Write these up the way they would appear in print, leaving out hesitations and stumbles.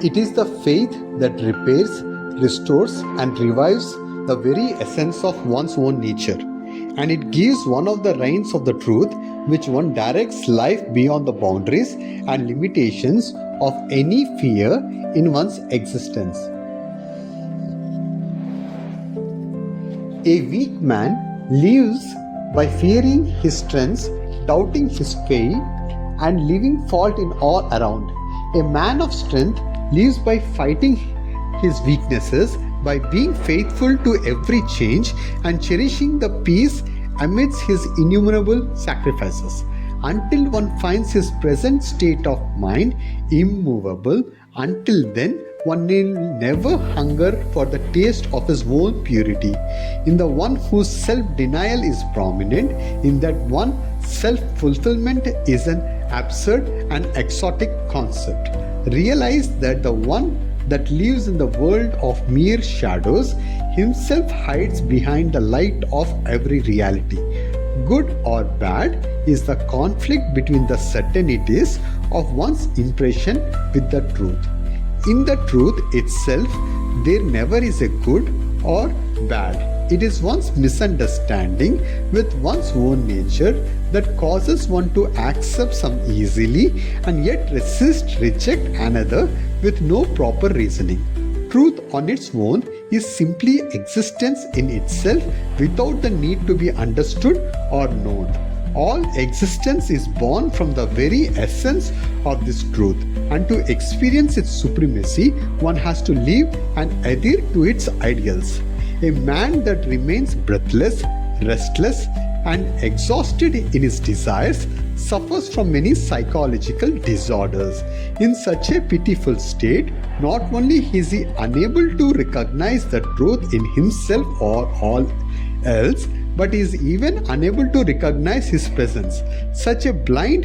It is the faith that repairs, restores, and revives the very essence of one's own nature. And it gives one of the reins of the truth which one directs life beyond the boundaries and limitations of any fear in one's existence. A weak man lives by fearing his strengths, doubting his fate, and leaving fault in all around. A man of strength lives by fighting his weaknesses, by being faithful to every change and cherishing the peace amidst his innumerable sacrifices. Until one finds his present state of mind immovable, until then one will never hunger for the taste of his own purity. In the one whose self-denial is prominent, in that one self-fulfillment is an absurd and exotic concept. Realize that the one that lives in the world of mere shadows himself hides behind the light of every reality. Good or bad is the conflict between the certainties of one's impression with the truth. In the truth itself, there never is a good or bad. It is one's misunderstanding with one's own nature that causes one to accept some easily and yet reject another with no proper reasoning. Truth on its own is simply existence in itself without the need to be understood or known. All existence is born from the very essence of this truth, and to experience its supremacy, one has to live and adhere to its ideals. A man that remains breathless, restless, and exhausted in his desires suffers from many psychological disorders. In such a pitiful state, not only is he unable to recognize the truth in himself or all else, but is even unable to recognize his presence. Such a blind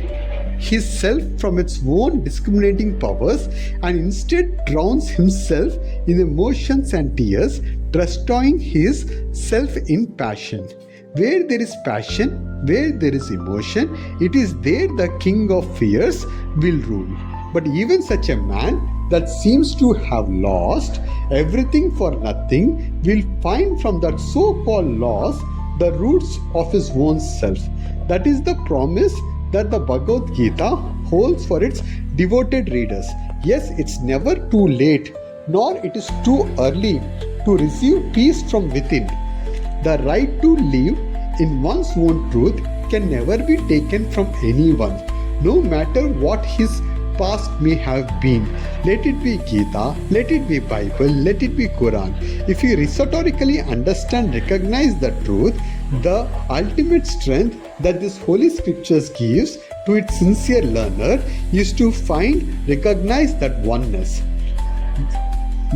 his self from its own discriminating powers and instead drowns himself in emotions and tears, destroying his self in passion. Where there is passion, where there is emotion, it is there the king of fears will rule. But even such a man that seems to have lost everything for nothing will find from that so-called loss the roots of his own self. That is the promise that the Bhagavad Gita holds for its devoted readers. Yes, it's never too late, nor it is too early to receive peace from within. The right to live in one's own truth can never be taken from anyone, no matter what his past may have been. Let it be Gita, let it be Bible, let it be Quran. If you rhetorically understand, recognize the truth, the ultimate strength that this holy scriptures gives to its sincere learner is to recognize that oneness.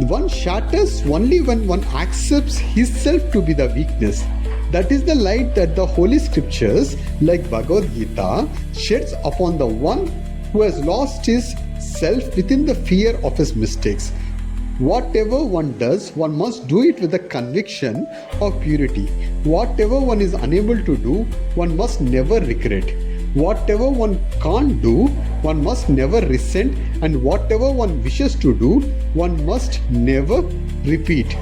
One shatters only when one accepts his self to be the weakness. That is the light that the holy scriptures, like Bhagavad Gita, sheds upon the one who has lost his self within the fear of his mistakes. Whatever one does, one must do it with the conviction of purity. Whatever one is unable to do, one must never regret. Whatever one can't do, one must never resent, and whatever one wishes to do, one must never repeat.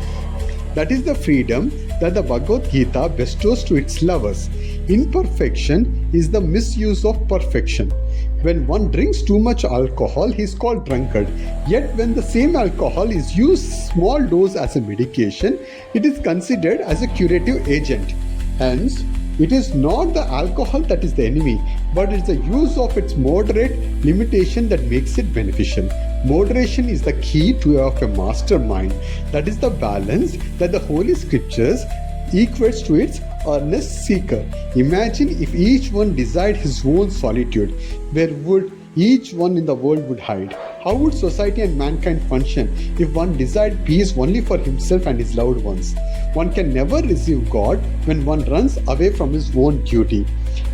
That is the freedom that the Bhagavad Gita bestows to its lovers. Imperfection is the misuse of perfection. When one drinks too much alcohol, he is called drunkard. Yet when the same alcohol is used small dose as a medication, it is considered as a curative agent. Hence, it is not the alcohol that is the enemy, but it's the use of its moderate limitation that makes it beneficial. Moderation is the key of a mastermind. That is the balance that the Holy Scriptures equates to its earnest seeker. Imagine if each one desired his own solitude, where would each one in the world would hide? How would society and mankind function if one desired peace only for himself and his loved ones? One can never receive God when one runs away from his own duty.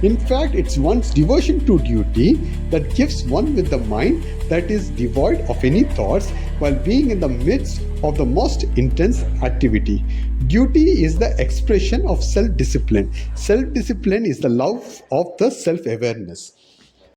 In fact, it's one's devotion to duty that gives one with the mind that is devoid of any thoughts while being in the midst of the most intense activity. Duty is the expression of self-discipline. Self-discipline is the love of the self-awareness.